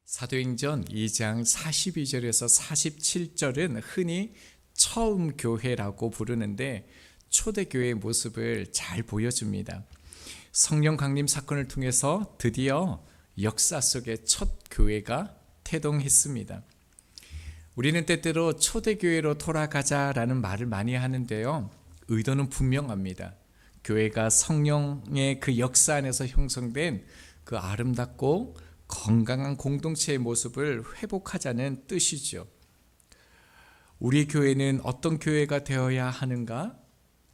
사도행전 2장 42절에서 47절은 흔히 처음 교회라고 부르는데 초대교회의 모습을 잘 보여줍니다. 성령 강림 사건을 통해서 드디어 역사 속의 첫 교회가 태동했습니다. 우리는 때때로 초대교회로 돌아가자라는 말을 많이 하는데요, 의도는 분명합니다. 교회가 성령의 그 역사 안에서 형성된 그 아름답고 건강한 공동체의 모습을 회복하자는 뜻이죠. 우리 교회는 어떤 교회가 되어야 하는가?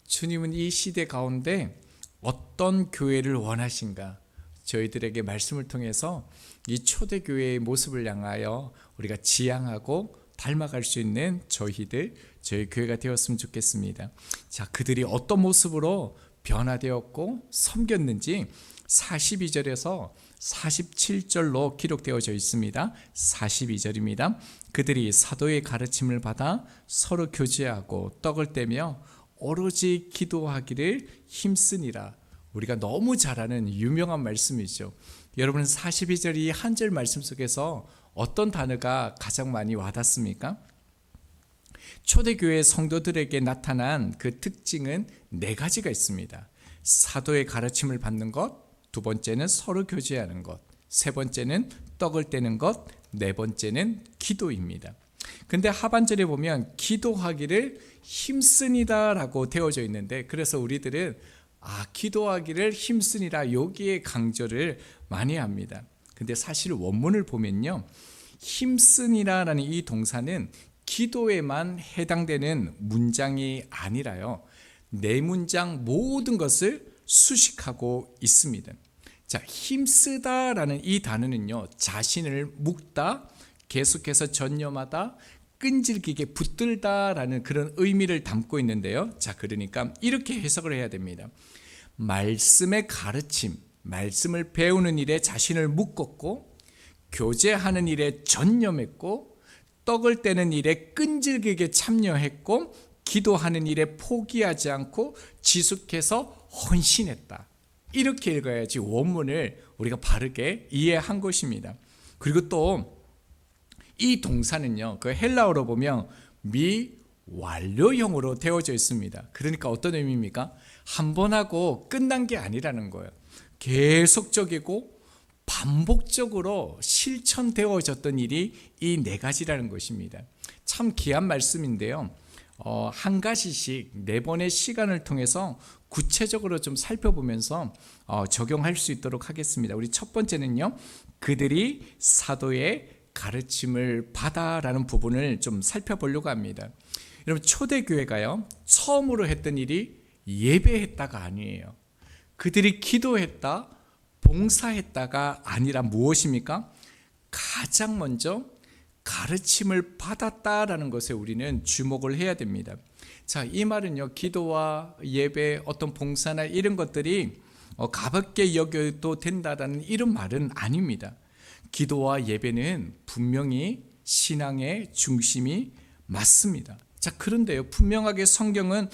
주님은 이 시대 가운데 어떤 교회를 원하신가? 저희들에게 말씀을 통해서 이 초대교회의 모습을 향하여 우리가 지향하고 닮아갈 수 있는 저희 교회가 되었으면 좋겠습니다. 자, 그들이 어떤 모습으로 변화되었고 섬겼는지 42절에서 47절로 기록되어져 있습니다. 42절입니다. 그들이 사도의 가르침을 받아 서로 교제하고 떡을 떼며 오로지 기도하기를 힘쓰니라. 우리가 너무 잘 아는 유명한 말씀이죠. 여러분, 42절 이 한 절 말씀 속에서 어떤 단어가 가장 많이 와닿습니까? 초대교회 성도들에게 나타난 그 특징은 네 가지가 있습니다. 사도의 가르침을 받는 것, 두 번째는 서로 교제하는 것, 세 번째는 떡을 떼는 것, 네 번째는 기도입니다. 근데 하반절에 보면 기도하기를 힘쓰니다 라고 되어져 있는데, 그래서 우리들은 기도하기를 힘쓰니라, 여기에 강조를 많이 합니다. 근데 사실 원문을 보면요, 힘쓰니라라는 이 동사는 기도에만 해당되는 문장이 아니라요, 네 문장 모든 것을 수식하고 있습니다. 자, 힘쓰다라는 이 단어는요, 자신을 묶다, 계속해서 전념하다, 끈질기게 붙들다라는 그런 의미를 담고 있는데요. 자, 그러니까 이렇게 해석을 해야 됩니다. 말씀의 가르침, 말씀을 배우는 일에 자신을 묶었고, 교제하는 일에 전념했고, 떡을 떼는 일에 끈질기게 참여했고, 기도하는 일에 포기하지 않고 지속해서 헌신했다. 이렇게 읽어야지 원문을 우리가 바르게 이해한 것입니다. 그리고 또 이 동사는요, 그 헬라어로 보면 미완료형으로 되어져 있습니다. 그러니까 어떤 의미입니까? 한 번 하고 끝난 게 아니라는 거예요. 계속적이고 반복적으로 실천되어졌던 일이 이 네 가지라는 것입니다. 참 귀한 말씀인데요, 한 가지씩 네 번의 시간을 통해서 구체적으로 좀 살펴보면서 적용할 수 있도록 하겠습니다. 우리 첫 번째는요, 그들이 사도의 가르침을 받아라는 부분을 좀 살펴보려고 합니다. 여러분, 초대교회가요, 처음으로 했던 일이 예배했다가 아니에요. 그들이 기도했다, 봉사했다가 아니라 무엇입니까? 가장 먼저 가르침을 받았다라는 것에 우리는 주목을 해야 됩니다. 자, 이 말은요, 기도와 예배, 어떤 봉사나 이런 것들이 가볍게 여겨도 된다라는 이런 말은 아닙니다. 기도와 예배는 분명히 신앙의 중심이 맞습니다. 자, 그런데요, 분명하게 성경은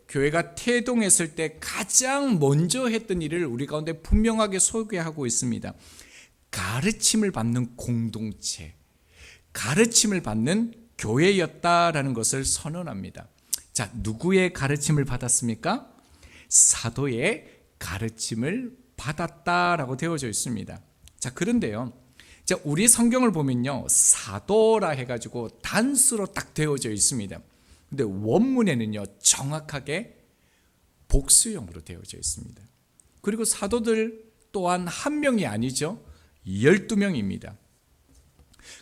교회가 태동했을 때 가장 먼저 했던 일을 우리 가운데 분명하게 소개하고 있습니다. 가르침을 받는 공동체, 가르침을 받는 교회였다라는 것을 선언합니다. 자, 누구의 가르침을 받았습니까? 사도의 가르침을 받았다라고 되어져 있습니다. 자, 그런데요, 자, 우리 성경을 보면요, 사도라 해가지고 단수로 딱 되어져 있습니다. 근데 원문에는요, 정확하게 복수형으로 되어져 있습니다. 그리고 사도들 또한 한 명이 아니죠, 12명입니다.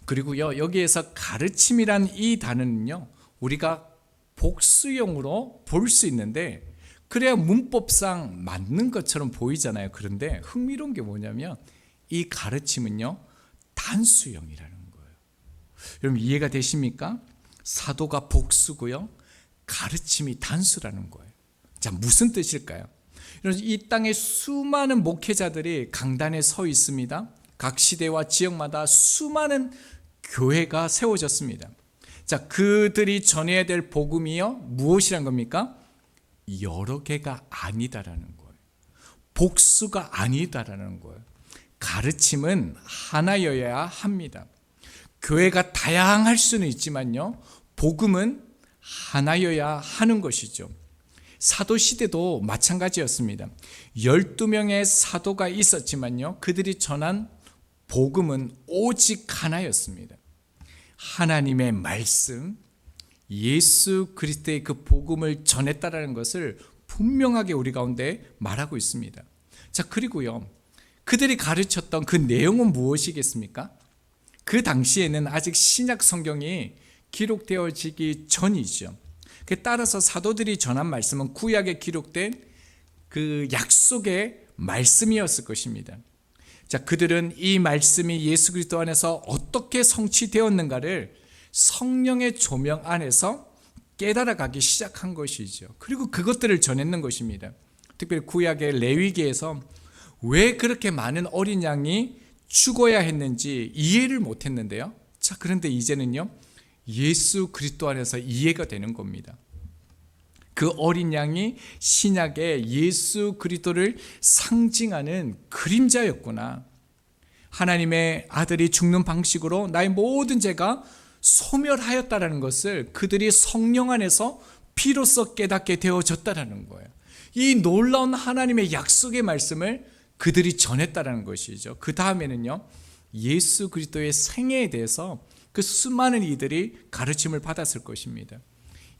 그리고요, 여기에서 가르침이란 이 단어는요, 우리가 복수형으로 볼 수 있는데, 그래야 문법상 맞는 것처럼 보이잖아요. 그런데 흥미로운 게 뭐냐면 이 가르침은요, 단수형이라는 거예요. 여러분, 이해가 되십니까? 사도가 복수고요, 가르침이 단수라는 거예요. 자, 무슨 뜻일까요? 이 땅에 수많은 목회자들이 강단에 서 있습니다. 각 시대와 지역마다 수많은 교회가 세워졌습니다. 자, 그들이 전해야 될 복음이요, 무엇이란 겁니까? 여러 개가 아니다라는 거예요. 복수가 아니다라는 거예요. 가르침은 하나여야 합니다. 교회가 다양할 수는 있지만요, 복음은 하나여야 하는 것이죠. 사도 시대도 마찬가지였습니다. 12명의 사도가 있었지만요, 그들이 전한 복음은 오직 하나였습니다. 하나님의 말씀, 예수 그리스도의 그 복음을 전했다라는 것을 분명하게 우리 가운데 말하고 있습니다. 자, 그리고요, 그들이 가르쳤던 그 내용은 무엇이겠습니까? 그 당시에는 아직 신약 성경이 기록되어지기 전이죠. 따라서 사도들이 전한 말씀은 구약에 기록된 그 약속의 말씀이었을 것입니다. 자, 그들은 이 말씀이 예수 그리스도 안에서 어떻게 성취되었는가를 성령의 조명 안에서 깨달아가기 시작한 것이죠. 그리고 그것들을 전했는 것입니다. 특별히 구약의 레위기에서 왜 그렇게 많은 어린 양이 죽어야 했는지 이해를 못했는데요. 자, 그런데 이제는요, 예수 그리스도 안에서 이해가 되는 겁니다. 그 어린 양이 신약의 예수 그리스도를 상징하는 그림자였구나. 하나님의 아들이 죽는 방식으로 나의 모든 죄가 소멸하였다라는 것을 그들이 성령 안에서 비로소 깨닫게 되어졌다라는 거예요. 이 놀라운 하나님의 약속의 말씀을 그들이 전했다라는 것이죠. 그 다음에는요, 예수 그리스도의 생애에 대해서 그 수많은 이들이 가르침을 받았을 것입니다.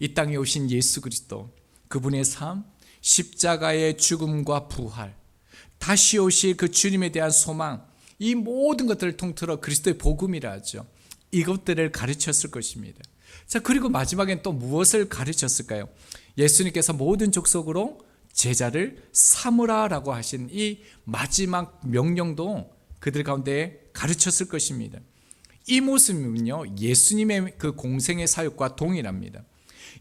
이 땅에 오신 예수 그리스도, 그분의 삶, 십자가의 죽음과 부활, 다시 오실 그 주님에 대한 소망, 이 모든 것들을 통틀어 그리스도의 복음이라 하죠. 이것들을 가르쳤을 것입니다. 자, 그리고 마지막엔 또 무엇을 가르쳤을까요? 예수님께서 모든 족속으로 제자를 삼으라라고 하신 이 마지막 명령도 그들 가운데 가르쳤을 것입니다. 이 모습은요, 예수님의 그 공생의 사역과 동일합니다.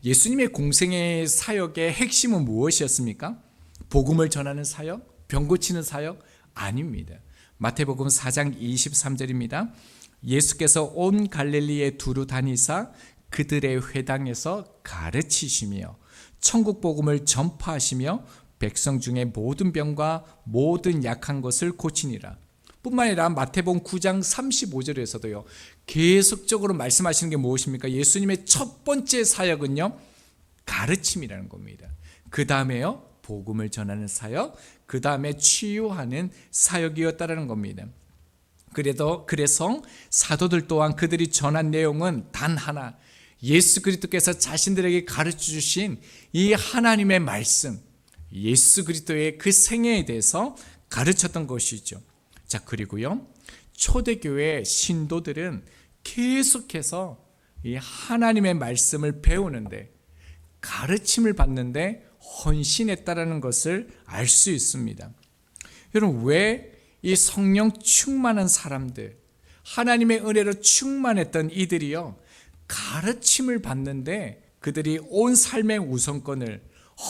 예수님의 공생의 사역의 핵심은 무엇이었습니까? 복음을 전하는 사역? 병 고치는 사역? 아닙니다. 마태복음 4장 23절입니다. 예수께서 온 갈릴리에 두루 다니사 그들의 회당에서 가르치시며 천국 복음을 전파하시며 백성 중에 모든 병과 모든 약한 것을 고치니라. 뿐만 아니라 마태복음 9장 35절에서도요, 계속적으로 말씀하시는 게 무엇입니까? 예수님의 첫 번째 사역은요, 가르침이라는 겁니다. 그 다음에요, 복음을 전하는 사역, 그 다음에 치유하는 사역이었다라는 겁니다. 그래서 사도들 또한 그들이 전한 내용은 단 하나, 예수 그리스도께서 자신들에게 가르쳐 주신 이 하나님의 말씀, 예수 그리스도의 그 생애에 대해서 가르쳤던 것이죠. 자, 그리고요, 초대교회 신도들은 계속해서 이 하나님의 말씀을 배우는데, 가르침을 받는데 헌신했다라는 것을 알 수 있습니다. 여러분, 왜 이 성령 충만한 사람들, 하나님의 은혜로 충만했던 이들이요, 가르침을 받는데 그들이 온 삶의 우선권을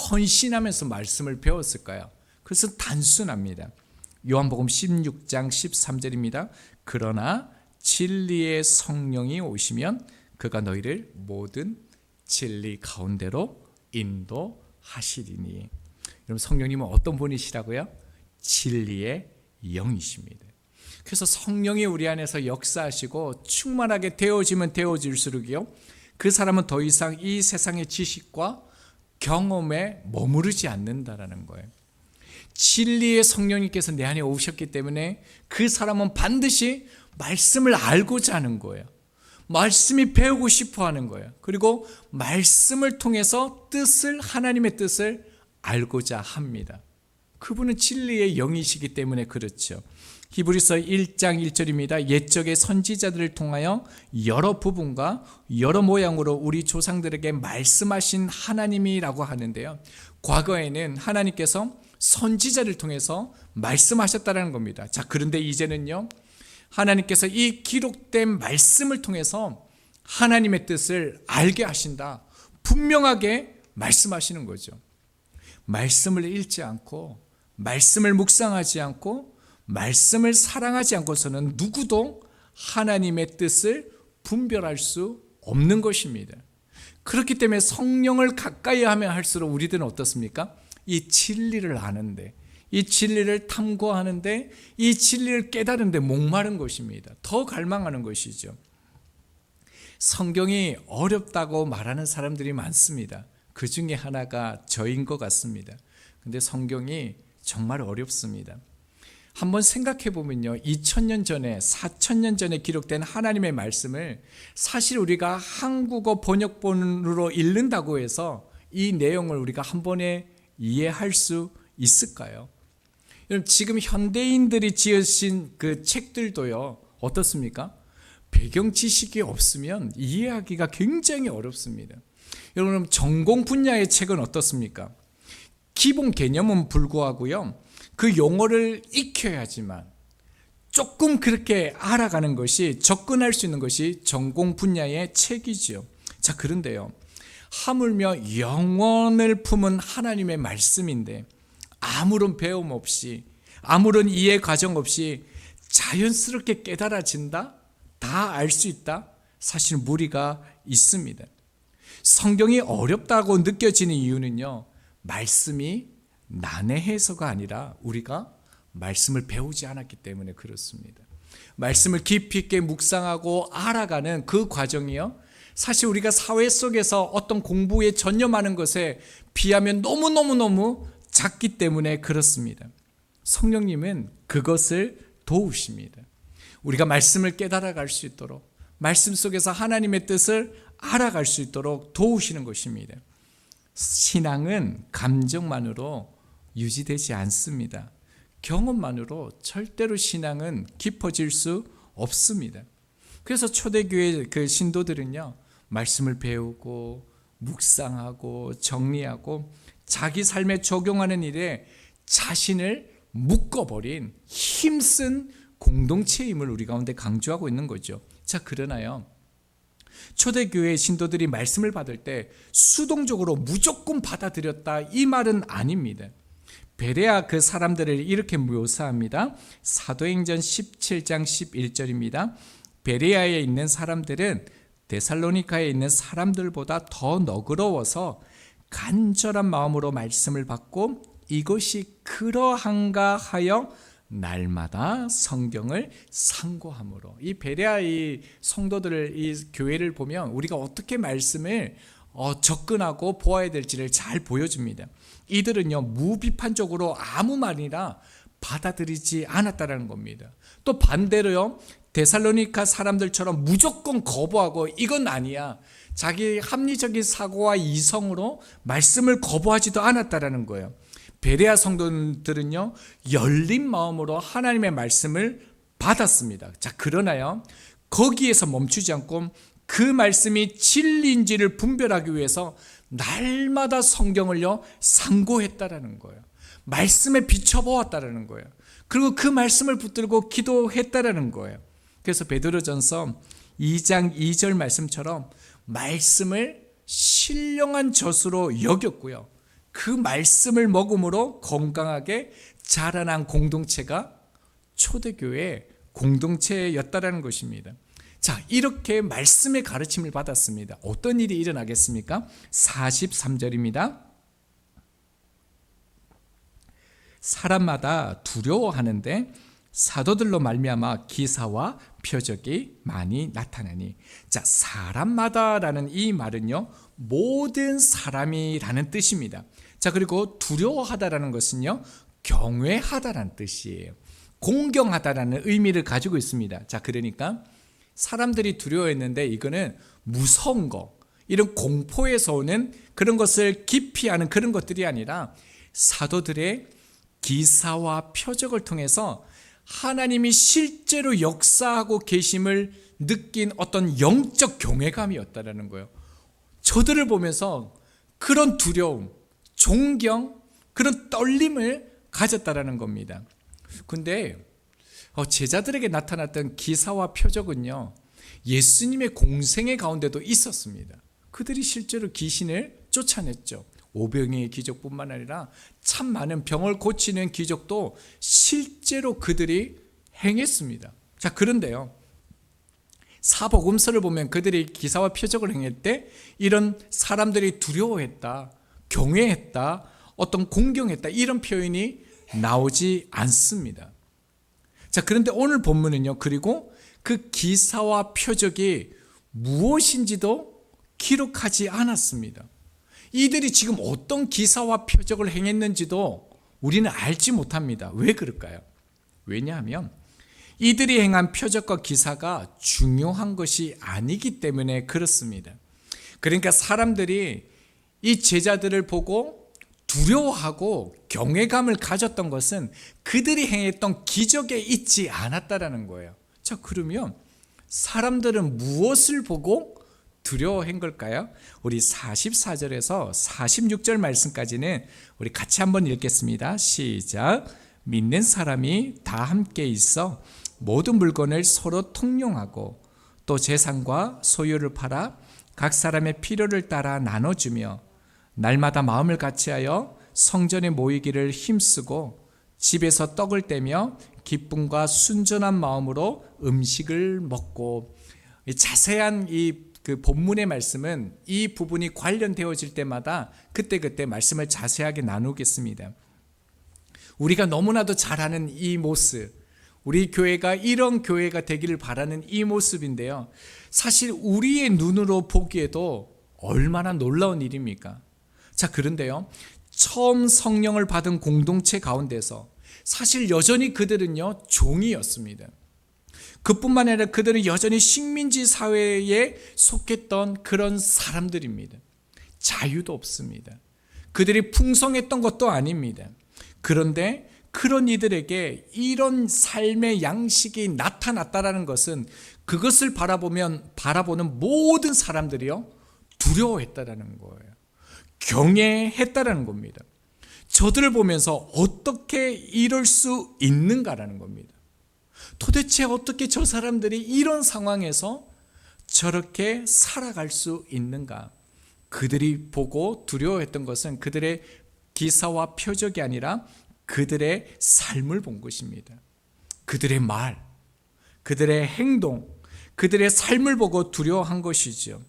헌신하면서 말씀을 배웠을까요? 그것은 단순합니다. 요한복음 16장 13절입니다. 그러나 진리의 성령이 오시면 그가 너희를 모든 진리 가운데로 인도하시리니. 여러분, 성령님은 어떤 분이시라고요? 진리의 영이십니다. 그래서 성령이 우리 안에서 역사하시고 충만하게 되어지면 되어질수록요, 그 사람은 더 이상 이 세상의 지식과 경험에 머무르지 않는다라는 거예요. 진리의 성령님께서 내 안에 오셨기 때문에 그 사람은 반드시 말씀을 알고자 하는 거예요. 말씀이 배우고 싶어 하는 거예요. 그리고 말씀을 통해서 하나님의 뜻을 알고자 합니다. 그분은 진리의 영이시기 때문에 그렇죠. 히브리서 1장 1절입니다. 옛적의 선지자들을 통하여 여러 부분과 여러 모양으로 우리 조상들에게 말씀하신 하나님이라고 하는데요, 과거에는 하나님께서 선지자를 통해서 말씀하셨다는 겁니다. 자, 그런데 이제는요, 하나님께서 이 기록된 말씀을 통해서 하나님의 뜻을 알게 하신다, 분명하게 말씀하시는 거죠. 말씀을 읽지 않고, 말씀을 묵상하지 않고, 말씀을 사랑하지 않고서는 누구도 하나님의 뜻을 분별할 수 없는 것입니다. 그렇기 때문에 성령을 가까이 하면 할수록 우리들은 어떻습니까? 이 진리를 아는데, 이 진리를 탐구하는데, 이 진리를 깨달은데 목마른 것입니다. 더 갈망하는 것이죠. 성경이 어렵다고 말하는 사람들이 많습니다. 그 중에 하나가 저인 것 같습니다. 근데 성경이 정말 어렵습니다. 한번 생각해 보면요, 2000년 전에 4000년 전에 기록된 하나님의 말씀을 사실 우리가 한국어 번역본으로 읽는다고 해서 이 내용을 우리가 한 번에 이해할 수 있을까요? 여러분, 지금 현대인들이 지으신 그 책들도요, 어떻습니까? 배경 지식이 없으면 이해하기가 굉장히 어렵습니다. 여러분, 전공 분야의 책은 어떻습니까? 기본 개념은 불구하고요, 그 용어를 익혀야지만 조금 그렇게 알아가는 것이, 접근할 수 있는 것이 전공 분야의 책이지요. 자, 그런데요, 하물며 영원을 품은 하나님의 말씀인데 아무런 배움 없이, 아무런 이해 과정 없이 자연스럽게 깨달아진다? 다 알 수 있다? 사실 무리가 있습니다. 성경이 어렵다고 느껴지는 이유는요, 말씀이 난해해서가 아니라 우리가 말씀을 배우지 않았기 때문에 그렇습니다. 말씀을 깊이 있게 묵상하고 알아가는 그 과정이요, 사실 우리가 사회 속에서 어떤 공부에 전념하는 것에 비하면 너무너무 작기 때문에 그렇습니다. 성령님은 그것을 도우십니다. 우리가 말씀을 깨달아갈 수 있도록, 말씀 속에서 하나님의 뜻을 알아갈 수 있도록 도우시는 것입니다. 신앙은 감정만으로 유지되지 않습니다. 경험만으로 절대로 신앙은 깊어질 수 없습니다. 그래서 초대교회 그 신도들은요, 말씀을 배우고 묵상하고 정리하고 자기 삶에 적용하는 일에 자신을 묶어버린 힘쓴 공동체임을 우리 가운데 강조하고 있는 거죠. 자, 그러나요, 초대교회 신도들이 말씀을 받을 때 수동적으로 무조건 받아들였다, 이 말은 아닙니다. 베레아 그 사람들을 이렇게 묘사합니다. 사도행전 17장 11절입니다. 베레아에 있는 사람들은 데살로니카에 있는 사람들보다 더 너그러워서 간절한 마음으로 말씀을 받고 이것이 그러한가 하여 날마다 성경을 상고함으로. 이 베레아의 성도들을, 이 교회를 보면 우리가 어떻게 말씀을 접근하고 보아야 될지를 잘 보여줍니다. 이들은요, 무비판적으로 아무 말이나 받아들이지 않았다는 겁니다. 또 반대로요, 데살로니카 사람들처럼 무조건 거부하고 이건 아니야, 자기 합리적인 사고와 이성으로 말씀을 거부하지도 않았다는 거예요. 베레아 성도들은요, 열린 마음으로 하나님의 말씀을 받았습니다. 자, 그러나요, 거기에서 멈추지 않고 그 말씀이 진리인지를 분별하기 위해서 날마다 성경을요, 상고했다라는 거예요. 말씀에 비춰보았다라는 거예요. 그리고 그 말씀을 붙들고 기도했다라는 거예요. 그래서 베드로전서 2장 2절 말씀처럼 말씀을 신령한 젖으로 여겼고요, 그 말씀을 먹음으로 건강하게 자라난 공동체가 초대교회 공동체였다라는 것입니다. 자, 이렇게 말씀의 가르침을 받았습니다. 어떤 일이 일어나겠습니까? 43절입니다. 사람마다 두려워하는데 사도들로 말미암아 기사와 표적이 많이 나타나니. 자, 사람마다라는 이 말은요, 모든 사람이라는 뜻입니다. 자, 그리고 두려워하다라는 것은요, 경외하다라는 뜻이에요. 공경하다라는 의미를 가지고 있습니다. 자, 그러니까 사람들이 두려워했는데 이거는 무서운 거, 이런 공포에서 오는 그런 것을 기피하는 그런 것들이 아니라 사도들의 기사와 표적을 통해서 하나님이 실제로 역사하고 계심을 느낀 어떤 영적 경외감이었다라는 거예요. 저들을 보면서 그런 두려움, 존경, 그런 떨림을 가졌다라는 겁니다. 근데 제자들에게 나타났던 기사와 표적은요, 예수님의 공생애 가운데도 있었습니다. 그들이 실제로 귀신을 쫓아냈죠. 오병이의 기적뿐만 아니라 참 많은 병을 고치는 기적도 실제로 그들이 행했습니다. 자, 그런데요, 사복음서를 보면 그들이 기사와 표적을 행할 때 이런 사람들이 두려워했다, 경외했다, 어떤 공경했다, 이런 표현이 나오지 않습니다. 자, 그런데 오늘 본문은요, 그리고 그 기사와 표적이 무엇인지도 기록하지 않았습니다. 이들이 지금 어떤 기사와 표적을 행했는지도 우리는 알지 못합니다. 왜 그럴까요? 왜냐하면 이들이 행한 표적과 기사가 중요한 것이 아니기 때문에 그렇습니다. 그러니까 사람들이 이 제자들을 보고 두려워하고 경외감을 가졌던 것은 그들이 행했던 기적에 있지 않았다라는 거예요. 자, 그러면 사람들은 무엇을 보고 두려워한 걸까요? 우리 44절에서 46절 말씀까지는 우리 같이 한번 읽겠습니다. 시작. 믿는 사람이 다 함께 있어 모든 물건을 서로 통용하고 또 재산과 소유를 팔아 각 사람의 필요를 따라 나눠주며 날마다 마음을 같이하여 성전에 모이기를 힘쓰고 집에서 떡을 떼며 기쁨과 순전한 마음으로 음식을 먹고, 자세한 그 본문의 말씀은 이 부분이 관련되어질 때마다 그때그때 말씀을 자세하게 나누겠습니다. 우리가 너무나도 잘 아는 이 모습, 우리 교회가 이런 교회가 되기를 바라는 이 모습인데요, 사실 우리의 눈으로 보기에도 얼마나 놀라운 일입니까? 자, 그런데요, 처음 성령을 받은 공동체 가운데서 사실 여전히 그들은요, 종이었습니다. 그뿐만 아니라 그들은 여전히 식민지 사회에 속했던 그런 사람들입니다. 자유도 없습니다. 그들이 풍성했던 것도 아닙니다. 그런데 그런 이들에게 이런 삶의 양식이 나타났다라는 것은 그것을 바라보는 모든 사람들이요, 두려워했다라는 거예요. 경외했다라는 겁니다. 저들을 보면서 어떻게 이럴 수 있는가라는 겁니다. 도대체 어떻게 저 사람들이 이런 상황에서 저렇게 살아갈 수 있는가? 그들이 보고 두려워했던 것은 그들의 기사와 표적이 아니라 그들의 삶을 본 것입니다. 그들의 말, 그들의 행동, 그들의 삶을 보고 두려워한 것이죠.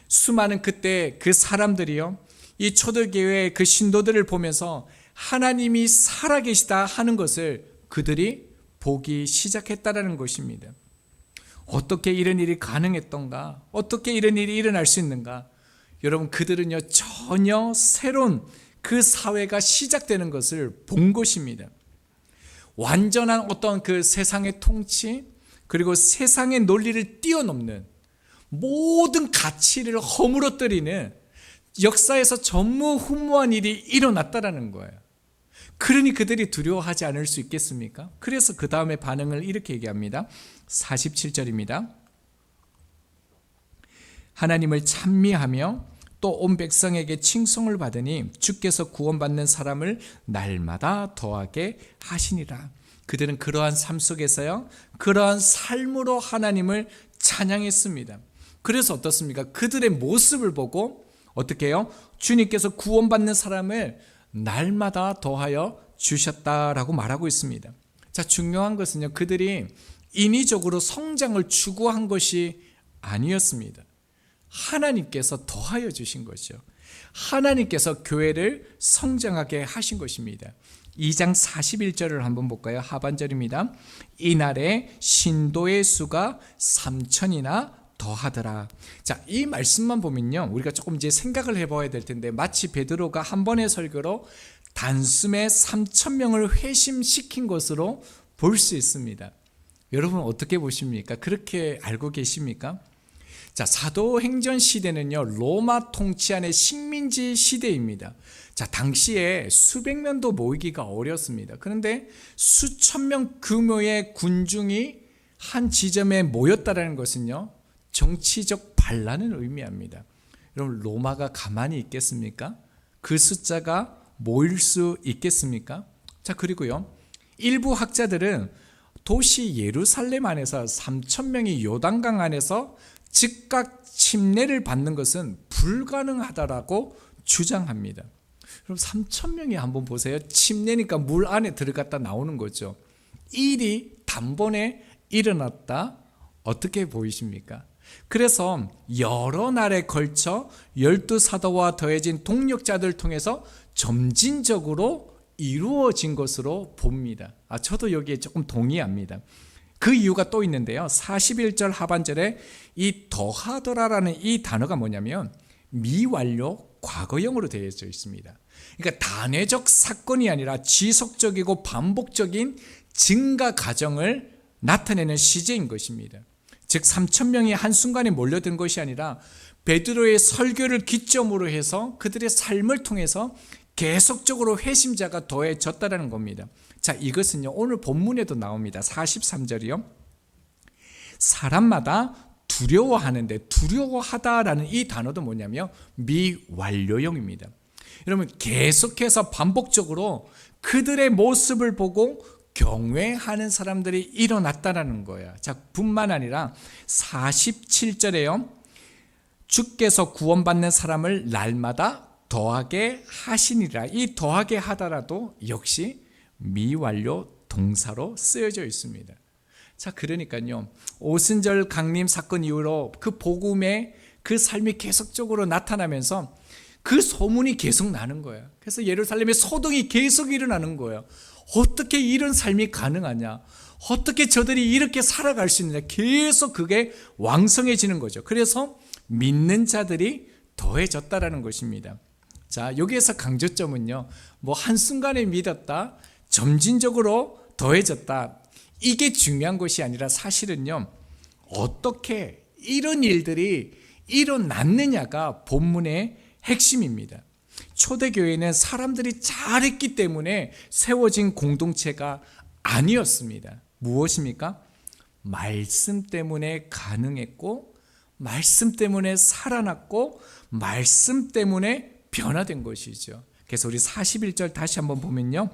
수많은 그때 그 사람들이요, 이 초대교회의 그 신도들을 보면서 하나님이 살아계시다 하는 것을 그들이 보기 시작했다라는 것입니다. 어떻게 이런 일이 가능했던가? 어떻게 이런 일이 일어날 수 있는가? 여러분, 그들은요, 전혀 새로운 그 사회가 시작되는 것을 본 것입니다. 완전한 어떤 그 세상의 통치, 그리고 세상의 논리를 뛰어넘는 모든 가치를 허물어뜨리는 역사에서 전무후무한 일이 일어났다라는 거예요. 그러니 그들이 두려워하지 않을 수 있겠습니까? 그래서 그 다음에 반응을 이렇게 얘기합니다. 47절입니다. 하나님을 찬미하며 또 온 백성에게 칭송을 받으니 주께서 구원받는 사람을 날마다 더하게 하시니라. 그들은 그러한 삶 속에서요, 그러한 삶으로 하나님을 찬양했습니다. 그래서 어떻습니까? 그들의 모습을 보고 어떻게 해요? 주님께서 구원받는 사람을 날마다 더하여 주셨다라고 말하고 있습니다. 자, 중요한 것은요, 그들이 인위적으로 성장을 추구한 것이 아니었습니다. 하나님께서 더하여 주신 것이죠. 하나님께서 교회를 성장하게 하신 것입니다. 2장 41절을 한번 볼까요? 하반절입니다. 이날에 신도의 수가 3,000이나 더하더라. 자, 이 말씀만 보면요, 우리가 조금 이제 생각을 해봐야 될 텐데, 마치 베드로가 한 번의 설교로 단숨에 3,000명을 회심시킨 것으로 볼 수 있습니다. 여러분 어떻게 보십니까? 그렇게 알고 계십니까? 자, 사도행전 시대는요, 로마 통치 안의 식민지 시대입니다. 자, 당시에 수백 명도 모이기가 어렵습니다. 그런데 수천 명 규모의 군중이 한 지점에 모였다는 것은요, 정치적 반란을 의미합니다. 여러분, 로마가 가만히 있겠습니까? 그 숫자가 모일 수 있겠습니까? 자, 그리고요, 일부 학자들은 도시 예루살렘 안에서 3,000명이 요단강 안에서 즉각 침례를 받는 것은 불가능하다라고 주장합니다. 그럼 3,000명이 한번 보세요. 침례니까 물 안에 들어갔다 나오는 거죠. 일이 단번에 일어났다. 어떻게 보이십니까? 그래서 여러 날에 걸쳐 12사도와 더해진 동력자들 통해서 점진적으로 이루어진 것으로 봅니다. 저도 여기에 조금 동의합니다. 그 이유가 또 있는데요. 41절 하반절에 이 더하더라라는 이 단어가 뭐냐면 미완료 과거형으로 되어져 있습니다. 그러니까 단회적 사건이 아니라 지속적이고 반복적인 증가 과정을 나타내는 시제인 것입니다. 즉 3,000명이 한순간에 몰려든 것이 아니라 베드로의 설교를 기점으로 해서 그들의 삶을 통해서 계속적으로 회심자가 더해졌다는 겁니다. 자, 이것은요 오늘 본문에도 나옵니다. 43절이요. 사람마다 두려워하는데, 두려워하다라는 이 단어도 뭐냐면 미완료형입니다. 여러분, 계속해서 반복적으로 그들의 모습을 보고 경외하는 사람들이 일어났다는 거예요. 자, 뿐만 아니라 47절에요. 주께서 구원받는 사람을 날마다 더하게 하시니라. 이 더하게 하다라도 역시 미완료 동사로 쓰여져 있습니다. 자, 그러니까요, 오순절 강림 사건 이후로 그 복음의 그 삶이 계속적으로 나타나면서 그 소문이 계속 나는 거예요. 그래서 예루살렘에 소동이 계속 일어나는 거예요. 어떻게 이런 삶이 가능하냐? 어떻게 저들이 이렇게 살아갈 수 있느냐? 계속 그게 왕성해지는 거죠. 그래서 믿는 자들이 더해졌다라는 것입니다. 자, 여기에서 강조점은요, 뭐 한순간에 믿었다, 점진적으로 더해졌다, 이게 중요한 것이 아니라 사실은요, 어떻게 이런 일들이 일어났느냐가 본문의 핵심입니다. 초대교회는 사람들이 잘했기 때문에 세워진 공동체가 아니었습니다. 무엇입니까? 말씀 때문에 가능했고, 말씀 때문에 살아났고, 말씀 때문에 변화된 것이죠. 그래서 우리 41절 다시 한번 보면요,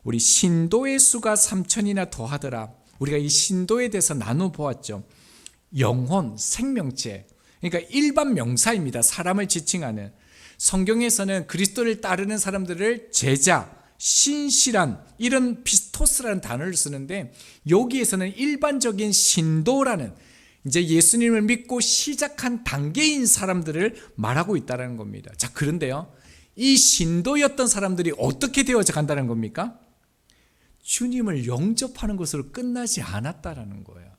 우리 신도의 수가 3,000이나 더하더라. 우리가 이 신도에 대해서 나눠보았죠. 영혼, 생명체, 그러니까 일반 명사입니다. 사람을 지칭하는. 성경에서는 그리스도를 따르는 사람들을 제자, 신실한, 이런 피스토스라는 단어를 쓰는데, 여기에서는 일반적인 신도라는, 이제 예수님을 믿고 시작한 단계인 사람들을 말하고 있다는 겁니다. 자, 그런데요, 이 신도였던 사람들이 어떻게 되어져 간다는 겁니까? 주님을 영접하는 것으로 끝나지 않았다라는 거예요.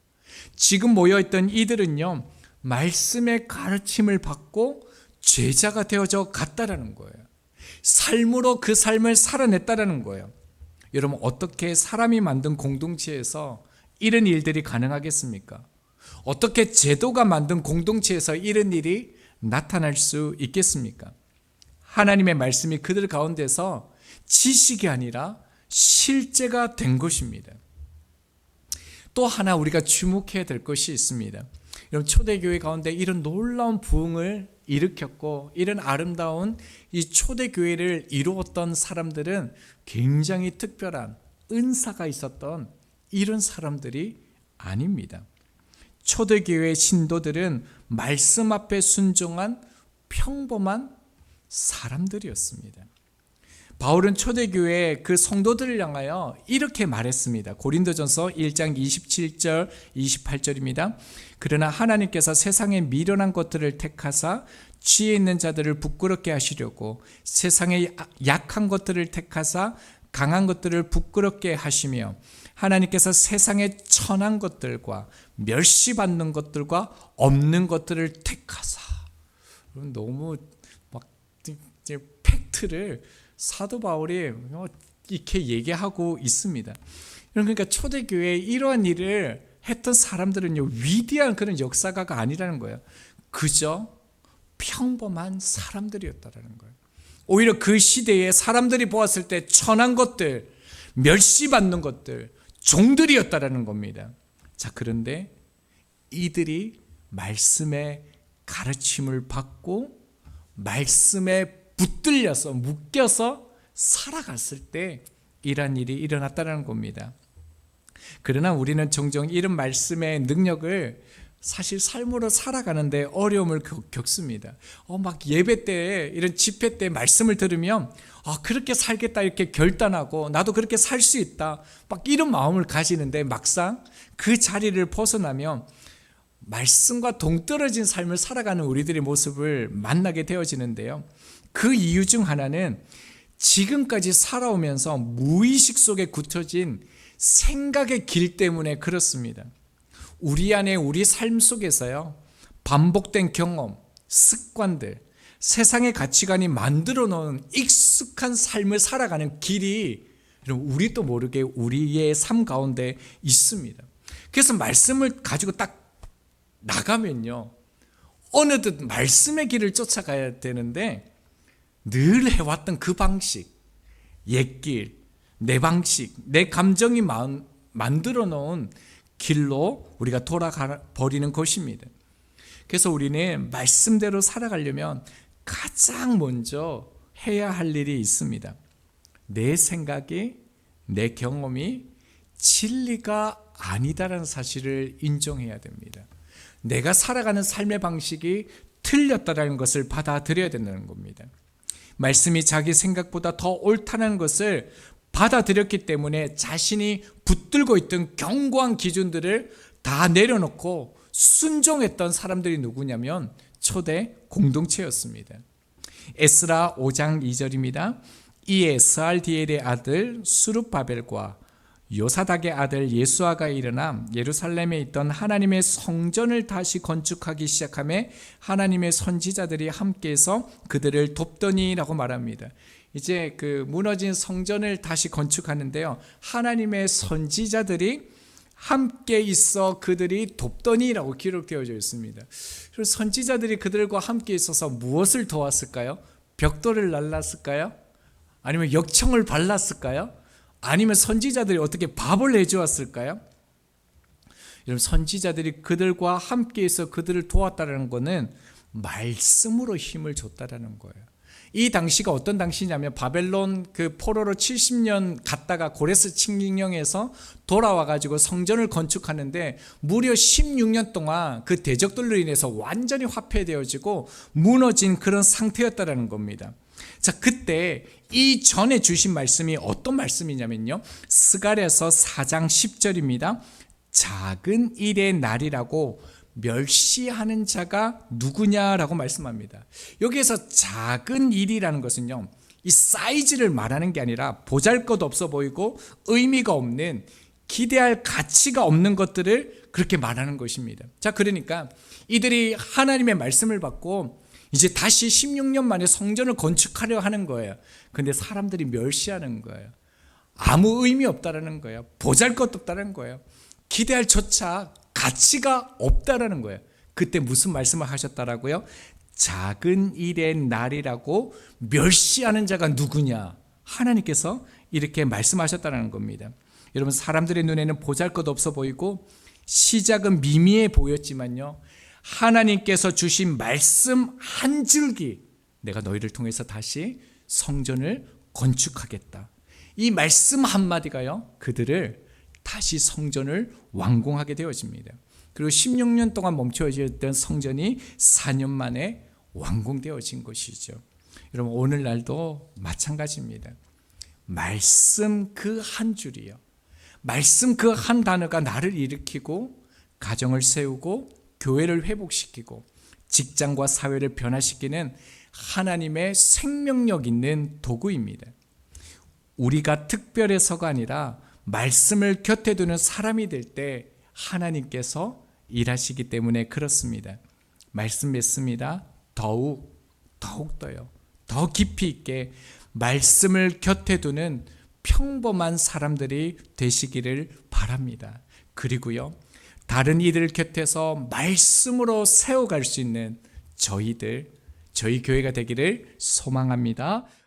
지금 모여있던 이들은요, 말씀의 가르침을 받고 제자가 되어져 갔다라는 거예요. 삶으로 그 삶을 살아냈다라는 거예요. 여러분, 어떻게 사람이 만든 공동체에서 이런 일들이 가능하겠습니까? 어떻게 제도가 만든 공동체에서 이런 일이 나타날 수 있겠습니까? 하나님의 말씀이 그들 가운데서 지식이 아니라 실제가 된 것입니다. 또 하나 우리가 주목해야 될 것이 있습니다. 여러분, 초대교회 가운데 이런 놀라운 부흥을 일으켰고, 이런 아름다운 이 초대교회를 이루었던 사람들은 굉장히 특별한 은사가 있었던 이런 사람들이 아닙니다. 초대교회 신도들은 말씀 앞에 순종한 평범한 사람들이었습니다. 바울은 초대교회 그 성도들을 향하여 이렇게 말했습니다. 고린도전서 1장 27절 28절입니다. 그러나 하나님께서 세상에 미련한 것들을 택하사 지혜 있는 자들을 부끄럽게 하시려고, 세상에 약한 것들을 택하사 강한 것들을 부끄럽게 하시며, 하나님께서 세상에 천한 것들과 멸시받는 것들과 없는 것들을 택하사. 너무 막 이제 팩트를 사도 바울이 이렇게 얘기하고 있습니다. 그러니까 초대교회에 이러한 일을 했던 사람들은요, 위대한 그런 역사가가 아니라는 거예요. 그저 평범한 사람들이었다라는 거예요. 오히려 그 시대에 사람들이 보았을 때 천한 것들, 멸시받는 것들, 종들이었다라는 겁니다. 자, 그런데 이들이 말씀의 가르침을 받고 말씀에 붙들려서 묶여서 살아갔을 때 이러한 일이 일어났다는 겁니다. 그러나 우리는 종종 이런 말씀의 능력을 사실 삶으로 살아가는데 어려움을 겪습니다. 막 예배 때, 이런 집회 때 말씀을 들으면 그렇게 살겠다 이렇게 결단하고, 나도 그렇게 살 수 있다, 막 이런 마음을 가지는데, 막상 그 자리를 벗어나면 말씀과 동떨어진 삶을 살아가는 우리들의 모습을 만나게 되어지는데요. 그 이유 중 하나는 지금까지 살아오면서 무의식 속에 굳혀진 생각의 길 때문에 그렇습니다. 우리 안에 우리 삶 속에서요, 반복된 경험, 습관들, 세상의 가치관이 만들어 놓은 익숙한 삶을 살아가는 길이 우리도 모르게 우리의 삶 가운데 있습니다. 그래서 말씀을 가지고 딱 나가면요, 어느덧 말씀의 길을 쫓아가야 되는데 늘 해왔던 그 방식, 옛길, 내 방식, 내 감정이 만들어 놓은 길로 우리가 돌아가 버리는 것입니다. 그래서 우리는 말씀대로 살아가려면 가장 먼저 해야 할 일이 있습니다. 내 생각이, 내 경험이 진리가 아니다라는 사실을 인정해야 됩니다. 내가 살아가는 삶의 방식이 틀렸다라는 것을 받아들여야 된다는 겁니다. 말씀이 자기 생각보다 더 옳다는 것을 받아들였기 때문에 자신이 붙들고 있던 견고한 기준들을 다 내려놓고 순종했던 사람들이 누구냐면 초대 공동체였습니다. 에스라 5장 2절입니다. 이에 스알디엘의 아들 수룹바벨과 요사닥의 아들 예수아가 일어나 예루살렘에 있던 하나님의 성전을 다시 건축하기 시작하며 하나님의 선지자들이 함께해서 그들을 돕더니라고 말합니다. 이제 그 무너진 성전을 다시 건축하는데요, 하나님의 선지자들이 함께 있어 그들이 돕더니라고 기록되어져 있습니다. 그래서 선지자들이 그들과 함께 있어서 무엇을 도왔을까요? 벽돌을 날랐을까요? 아니면 역청을 발랐을까요? 아니면 선지자들이 어떻게 밥을 해주었을까요? 여러분, 선지자들이 그들과 함께해서 그들을 도왔다는 것은 말씀으로 힘을 줬다라는 거예요. 이 당시가 어떤 당시냐면 바벨론 그 포로로 70년 갔다가 고레스 칙령에서 돌아와가지고 성전을 건축하는데 무려 16년 동안 그 대적들로 인해서 완전히 화폐되어지고 무너진 그런 상태였다라는 겁니다. 자, 그때 이 전에 주신 말씀이 어떤 말씀이냐면요, 스가랴서 4장 10절입니다. 작은 일의 날이라고 멸시하는 자가 누구냐라고 말씀합니다. 여기에서 작은 일이라는 것은요, 이 사이즈를 말하는 게 아니라 보잘것없어 보이고 의미가 없는, 기대할 가치가 없는 것들을 그렇게 말하는 것입니다. 자, 그러니까 이들이 하나님의 말씀을 받고 이제 다시 16년 만에 성전을 건축하려 하는 거예요. 근데 사람들이 멸시하는 거예요. 아무 의미 없다라는 거예요. 보잘것없다는 거예요. 기대할 조차 가치가 없다라는 거예요. 그때 무슨 말씀을 하셨다라고요? 작은 일의 날이라고 멸시하는 자가 누구냐? 하나님께서 이렇게 말씀하셨다는 겁니다. 여러분, 사람들의 눈에는 보잘것없어 보이고 시작은 미미해 보였지만요, 하나님께서 주신 말씀 한 줄기, 내가 너희를 통해서 다시 성전을 건축하겠다, 이 말씀 한마디가요, 그들을 다시 성전을 완공하게 되어집니다. 그리고 16년 동안 멈춰졌던 성전이 4년 만에 완공되어진 것이죠. 여러분, 오늘날도 마찬가지입니다. 말씀 그 한 줄이요, 말씀 그 한 단어가 나를 일으키고 가정을 세우고 교회를 회복시키고 직장과 사회를 변화시키는 하나님의 생명력 있는 도구입니다. 우리가 특별해서가 아니라 말씀을 곁에 두는 사람이 될 때 하나님께서 일하시기 때문에 그렇습니다. 말씀 맺습니다. 더욱더요, 더 깊이 있게 말씀을 곁에 두는 평범한 사람들이 되시기를 바랍니다. 그리고요, 다른 이들 곁에서 말씀으로 세워갈 수 있는 저희 교회가 되기를 소망합니다.